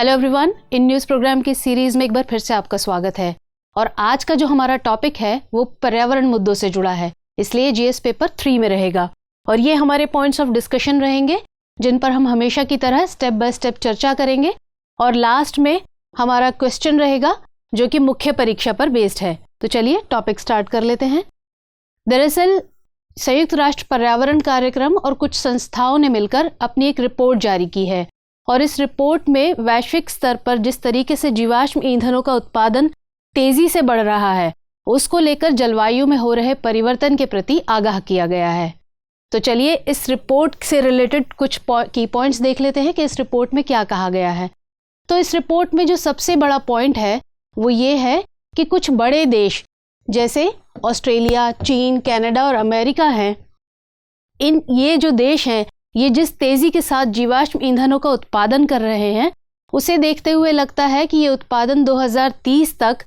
Hello everyone, in news program की series में एक बार फिर से आपका स्वागत है। और आज का जो हमारा टॉपिक है वो पर्यावरण मुद्दों से जुड़ा है, इसलिए जीएस पेपर 3 में रहेगा। और ये हमारे पॉइंट्स ऑफ डिस्कशन रहेंगे जिन पर हम हमेशा की तरह स्टेप बाय स्टेप चर्चा करेंगे। और लास्ट में हमारा क्वेश्चन रहेगा जो कि मुख्य परीक्षा पर बेस्ड है। तो चलिए टॉपिक स्टार्ट कर लेते हैं। दरअसल संयुक्त राष्ट्र पर्यावरण कार्यक्रम और कुछ संस्थाओं ने मिलकर अपनी एक रिपोर्ट जारी की है। और इस रिपोर्ट में वैश्विक स्तर पर जिस तरीके से जीवाश्म ईंधनों का उत्पादन तेजी से बढ़ रहा है, उसको लेकर जलवायु में हो रहे परिवर्तन के प्रति आगाह किया गया है। तो चलिए इस रिपोर्ट से रिलेटेड कुछ की पॉइंट्स देख लेते हैं कि इस रिपोर्ट में क्या कहा गया है। तो इस रिपोर्ट में जो सबसे बड़ा पॉइंट है वो ये है कि कुछ बड़े देश जैसे ऑस्ट्रेलिया, चीन, कनाडा और अमेरिका हैं, ये जो देश हैं ये जिस तेज़ी के साथ जीवाश्म ईंधनों का उत्पादन कर रहे हैं, उसे देखते हुए लगता है कि ये उत्पादन 2030 तक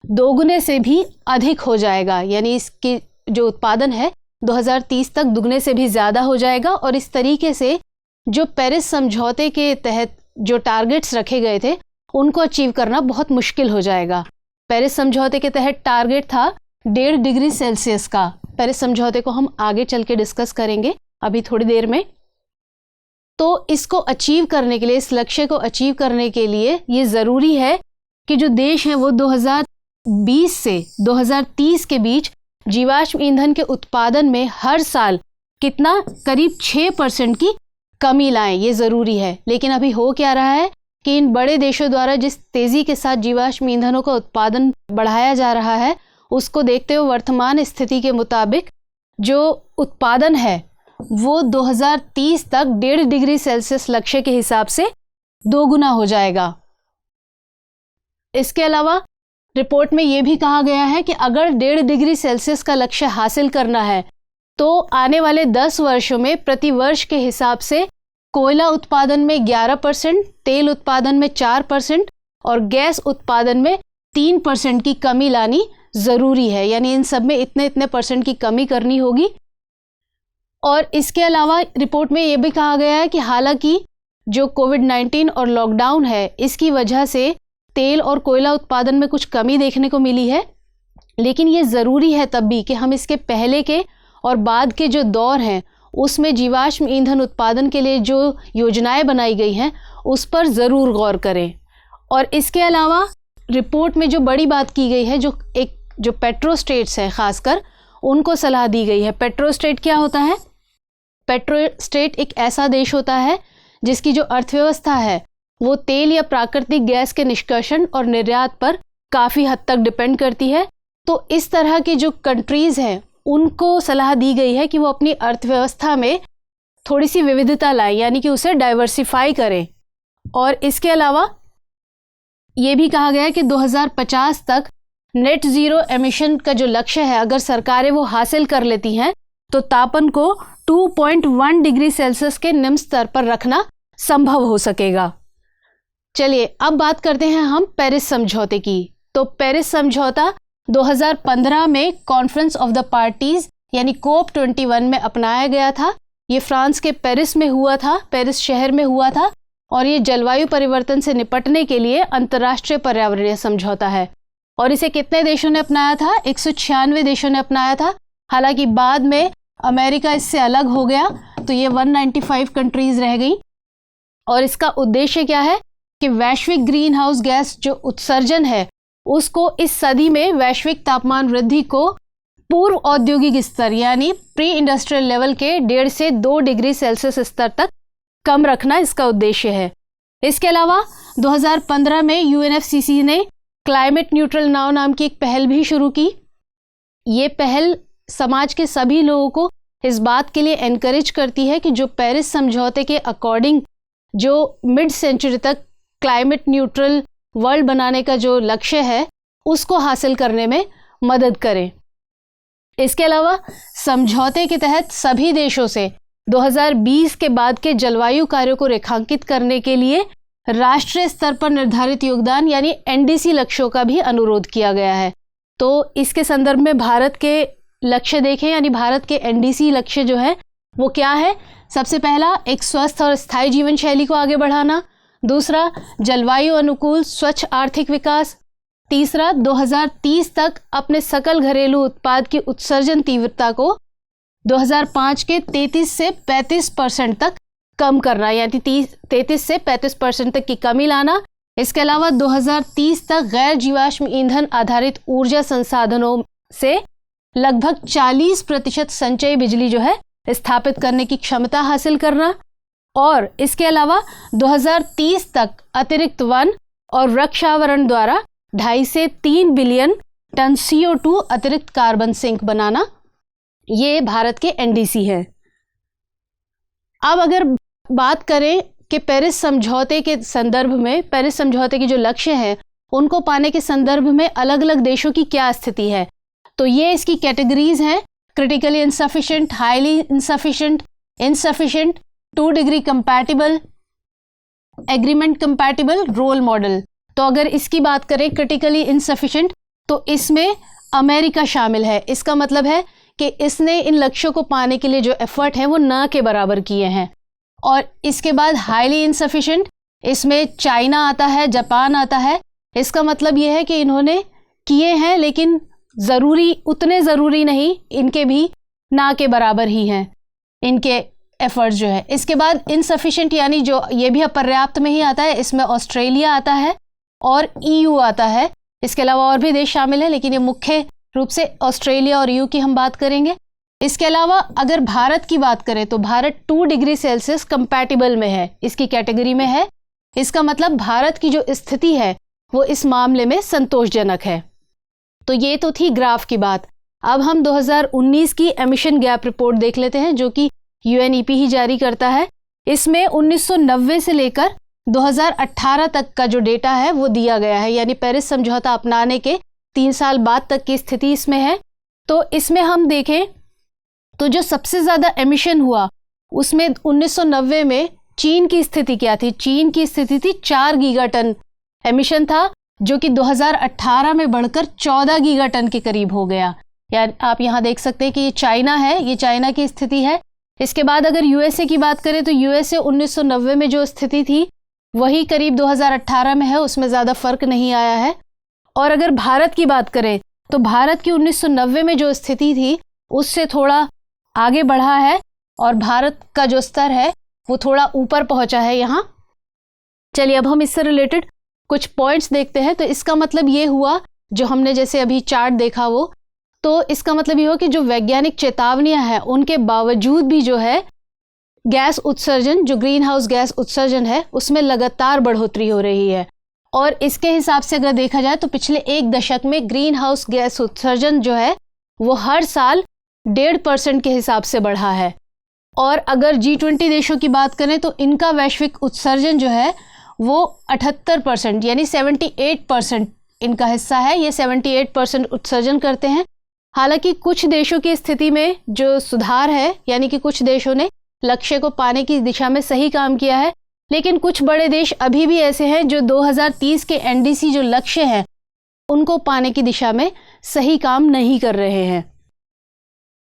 दोगुने से भी अधिक हो जाएगा। यानी इसकी जो उत्पादन है 2030 तक दुगने से भी ज़्यादा हो जाएगा। और इस तरीके से जो पेरिस समझौते के तहत जो टारगेट्स रखे गए थे उनको अचीव करना बहुत मुश्किल हो जाएगा। पेरिस समझौते के तहत टारगेट था 1.5 डिग्री सेल्सियस का। पेरिस समझौते को हम आगे चल के डिस्कस करेंगे अभी थोड़ी देर में। तो इसको अचीव करने के लिए, इस लक्ष्य को अचीव करने के लिए ये ज़रूरी है कि जो देश हैं वो 2020 से 2030 के बीच जीवाश्म ईंधन के उत्पादन में हर साल कितना करीब 6% की कमी लाएं। ये ज़रूरी है। लेकिन अभी हो क्या रहा है कि इन बड़े देशों द्वारा जिस तेज़ी के साथ जीवाश्म ईंधनों का उत्पादन बढ़ाया जा रहा है, उसको देखते हुए वर्तमान स्थिति के मुताबिक जो उत्पादन है वो 2030 तक 1.5 डिग्री सेल्सियस लक्ष्य के हिसाब से दोगुना हो जाएगा। इसके अलावा रिपोर्ट में यह भी कहा गया है कि अगर 1.5 डिग्री सेल्सियस का लक्ष्य हासिल करना है तो आने वाले 10 वर्षों में प्रति वर्ष के हिसाब से कोयला उत्पादन में 11%, तेल उत्पादन में 4% और गैस उत्पादन में 3% की कमी लानी ज़रूरी है। यानी इन सब में इतने परसेंट की कमी करनी होगी। और इसके अलावा रिपोर्ट में ये भी कहा गया है कि हालांकि जो कोविड-19 और लॉकडाउन है इसकी वजह से तेल और कोयला उत्पादन में कुछ कमी देखने को मिली है, लेकिन ये ज़रूरी है तब भी कि हम इसके पहले के और बाद के जो दौर हैं उसमें जीवाश्म ईंधन उत्पादन के लिए जो योजनाएं बनाई गई हैं उस पर ज़रूर गौर करें। और इसके अलावा रिपोर्ट में जो बड़ी बात की गई है, जो पेट्रो स्टेट्स हैं खासकर उनको सलाह दी गई है। पेट्रो स्टेट क्या होता है? पेट्रो स्टेट एक ऐसा देश होता है जिसकी जो अर्थव्यवस्था है वो तेल या प्राकृतिक गैस के निष्कर्षण और निर्यात पर काफ़ी हद तक डिपेंड करती है। तो इस तरह की जो कंट्रीज़ हैं उनको सलाह दी गई है कि वो अपनी अर्थव्यवस्था में थोड़ी सी विविधता लाएं, यानी कि उसे डाइवर्सिफाई करें। और इसके अलावा ये भी कहा गया है कि 2050 तक नेट ज़ीरो एमिशन का जो लक्ष्य है अगर सरकारें वो हासिल कर लेती हैं तो तापन को 2.1 डिग्री सेल्सियस के निम्न स्तर पर रखना संभव हो सकेगा। चलिए अब बात करते हैं हम पेरिस समझौते की। तो पेरिस समझौता 2015 में कॉन्फ्रेंस ऑफ द पार्टीज यानी COP21 में अपनाया गया था। ये फ्रांस के पेरिस में हुआ था, पेरिस शहर में हुआ था। और ये जलवायु परिवर्तन से निपटने के लिए अंतर्राष्ट्रीय पर्यावरणीय समझौता है। और इसे कितने देशों ने अपनाया था? 196 देशों ने अपनाया था। हालांकि बाद में अमेरिका इससे अलग हो गया तो ये 195 कंट्रीज रह गई। और इसका उद्देश्य क्या है कि वैश्विक ग्रीन हाउस गैस जो उत्सर्जन है उसको इस सदी में वैश्विक तापमान वृद्धि को पूर्व औद्योगिक स्तर यानी प्री इंडस्ट्रियल लेवल के 1.5 से 2 डिग्री सेल्सियस स्तर तक कम रखना इसका उद्देश्य है। इसके अलावा 2015 में UNFCCC ने क्लाइमेट न्यूट्रल नाम की एक पहल भी शुरू की। ये पहल समाज के सभी लोगों को इस बात के लिए एनकरेज करती है कि जो पेरिस समझौते के अकॉर्डिंग जो मिड सेंचुरी तक क्लाइमेट न्यूट्रल वर्ल्ड बनाने का जो लक्ष्य है उसको हासिल करने में मदद करें। इसके अलावा समझौते के तहत सभी देशों से 2020 के बाद के जलवायु कार्यों को रेखांकित करने के लिए राष्ट्रीय स्तर पर निर्धारित योगदान यानी NDC लक्ष्यों का भी अनुरोध किया गया है। तो इसके संदर्भ में भारत के लक्ष्य देखें, यानी भारत के NDC लक्ष्य जो है वो क्या है? सबसे पहला, एक स्वस्थ और स्थायी जीवन शैली को आगे बढ़ाना। दूसरा, जलवायु अनुकूल स्वच्छ आर्थिक विकास। तीसरा, 2030 तक अपने सकल घरेलू उत्पाद की उत्सर्जन तीव्रता को 2005 के 33 से 35% तक कम करना, यानी 33 से 35% तक की कमी लाना। इसके अलावा 2030 तक गैर जीवाश्म ईंधन आधारित ऊर्जा संसाधनों से लगभग 40% संचयी बिजली जो है स्थापित करने की क्षमता हासिल करना। और इसके अलावा 2030 तक अतिरिक्त वन और वृक्षावरण द्वारा 2.5 से 3 बिलियन टन CO2 अतिरिक्त कार्बन सिंक बनाना। ये भारत के NDC है। अब अगर बात करें कि पेरिस समझौते के संदर्भ में, पेरिस समझौते के जो लक्ष्य है उनको पाने के संदर्भ में अलग अलग देशों की क्या स्थिति है, तो ये इसकी कैटेगरीज हैं: critically insufficient, highly insufficient, insufficient, 2 degree compatible, agreement compatible, role model. तो अगर इसकी बात करें क्रिटिकली इनसफिशिएंट, तो इसमें अमेरिका शामिल है। इसका मतलब है कि इसने इन लक्ष्यों को पाने के लिए जो एफर्ट है वो ना के बराबर किए हैं। और इसके बाद हाईली इनसफिशिएंट, इसमें चाइना आता है, जापान आता है। इसका मतलब यह है कि इन्होंने किए हैं लेकिन उतने ज़रूरी नहीं, इनके भी ना के बराबर ही हैं इनके एफर्ट्स जो है। इसके बाद इनसफिशिएंट यानी जो ये भी अपर्याप्त में ही आता है, इसमें ऑस्ट्रेलिया आता है और EU आता है। इसके अलावा और भी देश शामिल हैं, लेकिन ये मुख्य रूप से ऑस्ट्रेलिया और EU की हम बात करेंगे। इसके अलावा अगर भारत की बात करें तो भारत 2 डिग्री सेल्सियस कंपैटिबल में है, इसकी कैटेगरी में है। इसका मतलब भारत की जो स्थिति है वो इस मामले में संतोषजनक है। तो ये तो थी ग्राफ की बात। अब हम 2019 की एमिशन गैप रिपोर्ट देख लेते हैं, जो कि UNEP ही जारी करता है। इसमें 1990 से लेकर 2018 तक का जो डेटा है वो दिया गया है, यानी पेरिस समझौता अपनाने के 3 साल बाद तक की स्थिति इसमें है। तो इसमें हम देखें तो जो सबसे ज़्यादा एमिशन हुआ उसमें 1990 में चीन की स्थिति क्या थी? चीन की स्थिति थी 4 गीगाटन एमिशन था, जो कि 2018 में बढ़कर 14 गीगाटन के करीब हो गया। यानी आप यहाँ देख सकते हैं कि ये चाइना है, ये चाइना की स्थिति है। इसके बाद अगर USA की बात करें तो USA 1990 में जो स्थिति थी वही करीब 2018 में है, उसमें ज़्यादा फर्क नहीं आया है। और अगर भारत की बात करें तो भारत की 1990 में जो स्थिति थी उससे थोड़ा आगे बढ़ा है और भारत का जो स्तर है वो थोड़ा ऊपर पहुंचा है यहाँ। चलिए अब हम इससे रिलेटेड कुछ पॉइंट्स देखते हैं। तो इसका मतलब ये हुआ, जो हमने जैसे अभी चार्ट देखा वो, तो इसका मतलब ये हुआ कि जो वैज्ञानिक चेतावनियां हैं उनके बावजूद भी जो है गैस उत्सर्जन, जो ग्रीन हाउस गैस उत्सर्जन है उसमें लगातार बढ़ोतरी हो रही है। और इसके हिसाब से अगर देखा जाए तो पिछले 1 दशक में ग्रीन हाउस गैस उत्सर्जन जो है वो हर साल 1.5% के हिसाब से बढ़ा है। और अगर G20 देशों की बात करें तो इनका वैश्विक उत्सर्जन जो है वो 78% यानी 78% इनका हिस्सा है। ये 78% उत्सर्जन करते हैं। हालांकि कुछ देशों की स्थिति में जो सुधार है, यानी कि कुछ देशों ने लक्ष्य को पाने की दिशा में सही काम किया है, लेकिन कुछ बड़े देश अभी भी ऐसे हैं जो 2030 के NDC जो लक्ष्य हैं उनको पाने की दिशा में सही काम नहीं कर रहे हैं।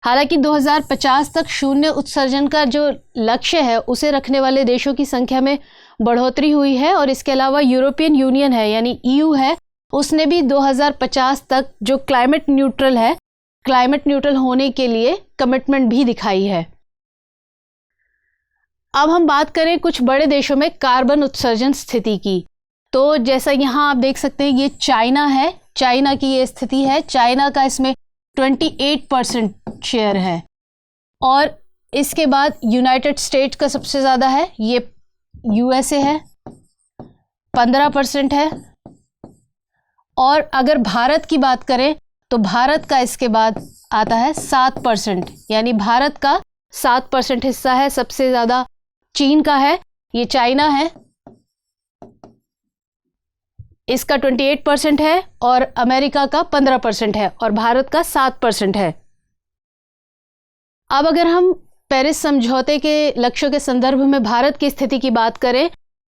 हालांकि 2050 तक शून्य उत्सर्जन का जो लक्ष्य है उसे रखने वाले देशों की संख्या में बढ़ोतरी हुई है। और इसके अलावा यूरोपियन यूनियन है यानी EU है, उसने भी 2050 तक जो क्लाइमेट न्यूट्रल है, क्लाइमेट न्यूट्रल होने के लिए कमिटमेंट भी दिखाई है। अब हम बात करें कुछ बड़े देशों में कार्बन उत्सर्जन स्थिति की। तो जैसा यहाँ आप देख सकते हैं ये चाइना है, चाइना की ये स्थिति है। चाइना का इसमें 28% शेयर है। और इसके बाद यूनाइटेड स्टेट्स का सबसे ज़्यादा है, ये USA है, 15% है। और अगर भारत की बात करें तो भारत का इसके बाद आता है 7%, यानी भारत का 7% हिस्सा है। सबसे ज़्यादा चीन का है, ये चाइना है, इसका 28% है। और अमेरिका का 15% है और भारत का 7% है। अब अगर हम पेरिस समझौते के लक्ष्यों के संदर्भ में भारत की स्थिति की बात करें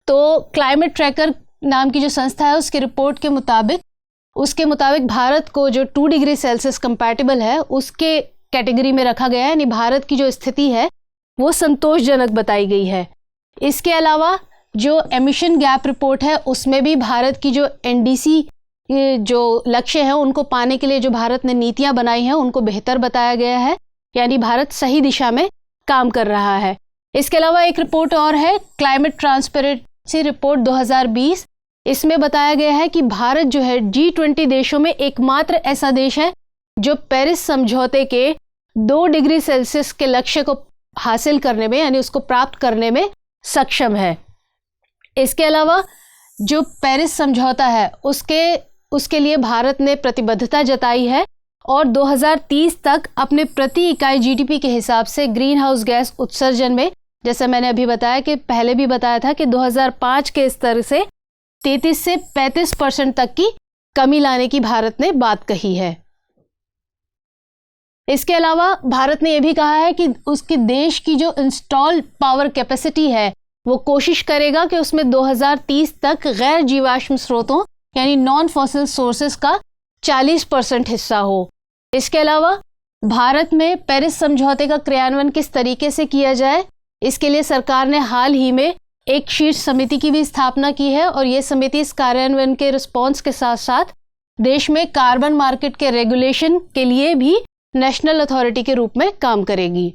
तो क्लाइमेट ट्रैकर नाम की जो संस्था है उसकी रिपोर्ट के मुताबिक भारत को जो 2 डिग्री सेल्सियस कंपैटिबल है उसके कैटेगरी में रखा गया है, यानी भारत की जो स्थिति है वो संतोषजनक बताई गई है। इसके अलावा जो एमिशन गैप रिपोर्ट है उसमें भी भारत की जो एनडीसी जो लक्ष्य है उनको पाने के लिए जो भारत ने नीतियां बनाई हैं उनको बेहतर बताया गया है, यानी भारत सही दिशा में काम कर रहा है। इसके अलावा एक रिपोर्ट और है, क्लाइमेट ट्रांसपेरेंसी रिपोर्ट 2020। इसमें बताया गया है कि भारत जो है G20 देशों में एकमात्र ऐसा देश है जो पेरिस समझौते के 2 डिग्री सेल्सियस के लक्ष्य को हासिल करने में, यानी उसको प्राप्त करने में सक्षम है। इसके अलावा जो पेरिस समझौता है उसके लिए भारत ने प्रतिबद्धता जताई है और 2030 तक अपने प्रति इकाई जीडीपी के हिसाब से ग्रीन हाउस गैस उत्सर्जन में, जैसे मैंने अभी बताया कि पहले भी बताया था कि 2005 के स्तर से 33 से 35% तक की कमी लाने की भारत ने बात कही है। इसके अलावा भारत ने यह भी कहा है कि उसके देश की जो इंस्टॉल पावर कैपेसिटी है वो कोशिश करेगा कि उसमें 2030 तक गैर जीवाश्म स्रोतों यानी नॉन फॉसिल सोर्सेस का 40% हिस्सा हो। इसके अलावा भारत में पेरिस समझौते का क्रियान्वयन किस तरीके से किया जाए, इसके लिए सरकार ने हाल ही में एक शीर्ष समिति की भी स्थापना की है और ये समिति इस कार्यान्वयन के रिस्पॉन्स के साथ साथ देश में कार्बन मार्केट के रेगुलेशन के लिए भी नेशनल अथॉरिटी के रूप में काम करेगी।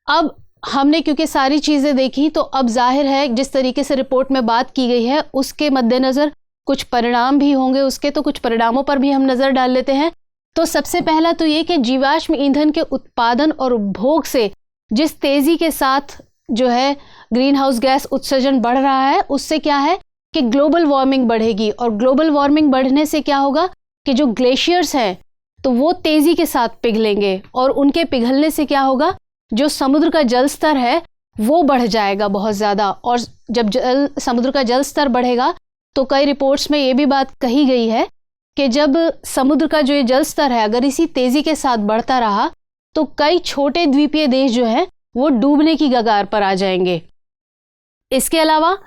अब हमने क्योंकि सारी चीज़ें देखी तो अब जाहिर है जिस तरीके से रिपोर्ट में बात की गई है उसके मद्देनज़र कुछ परिणाम भी होंगे उसके, तो कुछ परिणामों पर भी हम नज़र डाल लेते हैं। तो सबसे पहला तो ये कि जीवाश्म ईंधन के उत्पादन और उपभोग से जिस तेज़ी के साथ जो है ग्रीन हाउस गैस उत्सर्जन बढ़ रहा है उससे क्या है कि ग्लोबल वार्मिंग बढ़ेगी और ग्लोबल वार्मिंग बढ़ने से क्या होगा कि जो ग्लेशियर्स हैं तो वो तेज़ी के साथ पिघलेंगे और उनके पिघलने से क्या होगा, जो समुद्र का जल स्तर है वो बढ़ जाएगा बहुत ज़्यादा। और जब समुद्र का जल स्तर बढ़ेगा तो कई रिपोर्ट्स में ये भी बात कही गई है कि जब समुद्र का जो ये जल स्तर है अगर इसी तेज़ी के साथ बढ़ता रहा तो कई छोटे द्वीपीय देश जो हैं वो डूबने की कगार पर आ जाएंगे। इसके अलावा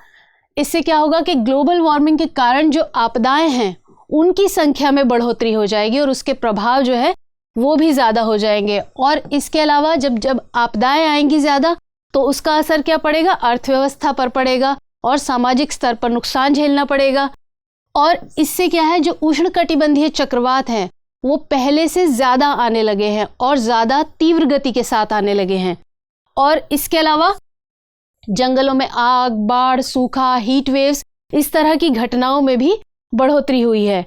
इससे क्या होगा कि ग्लोबल वार्मिंग के कारण जो आपदाएं हैं उनकी संख्या में बढ़ोतरी हो जाएगी और उसके प्रभाव जो है वो भी ज़्यादा हो जाएंगे। और इसके अलावा जब आपदाएं आएंगी ज़्यादा तो उसका असर क्या पड़ेगा, अर्थव्यवस्था पर पड़ेगा और सामाजिक स्तर पर नुकसान झेलना पड़ेगा। और इससे क्या है, जो उष्णकटिबंधीय चक्रवात हैं वो पहले से ज़्यादा आने लगे हैं और ज़्यादा तीव्र गति के साथ आने लगे हैं। और इसके अलावा जंगलों में आग, बाढ़, सूखा, हीट वेव्स, इस तरह की घटनाओं में भी बढ़ोतरी हुई है।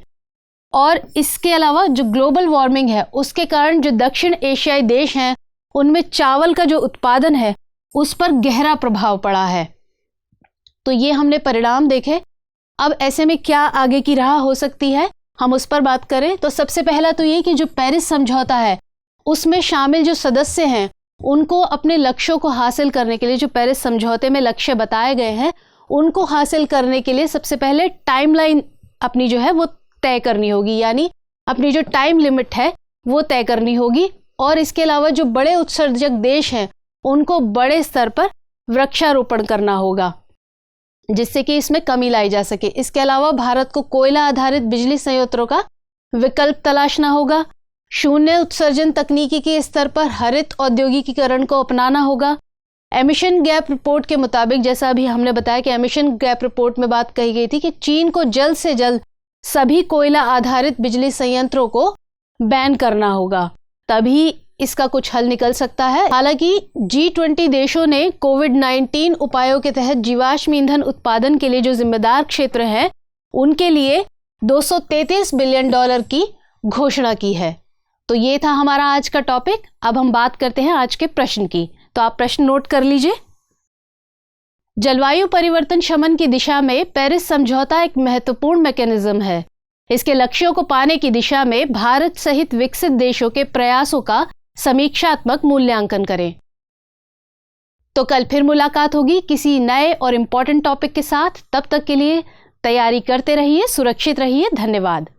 और इसके अलावा जो ग्लोबल वार्मिंग है उसके कारण जो दक्षिण एशियाई देश हैं उनमें चावल का जो उत्पादन है उस पर गहरा प्रभाव पड़ा है। तो ये हमने परिणाम देखे। अब ऐसे में क्या आगे की राह हो सकती है, हम उस पर बात करें तो सबसे पहला तो ये कि जो पेरिस समझौता है उसमें शामिल जो सदस्य हैं उनको अपने लक्ष्यों को हासिल करने के लिए, जो पेरिस समझौते में लक्ष्य बताए गए हैं उनको हासिल करने के लिए सबसे पहले टाइमलाइन अपनी जो है वो तय करनी होगी, यानी अपनी जो टाइम लिमिट है वो तय करनी होगी। और इसके अलावा जो बड़े उत्सर्जक देश हैं उनको बड़े स्तर पर वृक्षारोपण करना होगा जिससे कि इसमें कमी लाई जा सके। इसके अलावा भारत को कोयला आधारित बिजली संयंत्रों का विकल्प तलाशना होगा। शून्य उत्सर्जन तकनीकी के स्तर पर हरित औद्योगिकीकरण को अपनाना होगा। एमिशन गैप रिपोर्ट के मुताबिक, जैसा अभी हमने बताया कि एमिशन गैप रिपोर्ट में बात कही गई थी कि चीन को जल्द से जल्द सभी कोयला आधारित बिजली संयंत्रों को बैन करना होगा, तभी इसका कुछ हल निकल सकता है। हालांकि G20 देशों ने कोविड-19 उपायों के तहत जीवाश्म ईंधन उत्पादन के लिए जो जिम्मेदार क्षेत्र हैं उनके लिए $233 बिलियन की घोषणा की है। तो ये था हमारा आज का टॉपिक। अब हम बात करते हैं आज के प्रश्न की, तो आप प्रश्न नोट कर लीजिए। जलवायु परिवर्तन शमन की दिशा में पेरिस समझौता एक महत्वपूर्ण मैकेनिज्म है। इसके लक्ष्यों को पाने की दिशा में भारत सहित विकसित देशों के प्रयासों का समीक्षात्मक मूल्यांकन करें। तो कल फिर मुलाकात होगी किसी नए और इम्पोर्टेंट टॉपिक के साथ। तब तक के लिए तैयारी करते रहिए, सुरक्षित रहिए। धन्यवाद।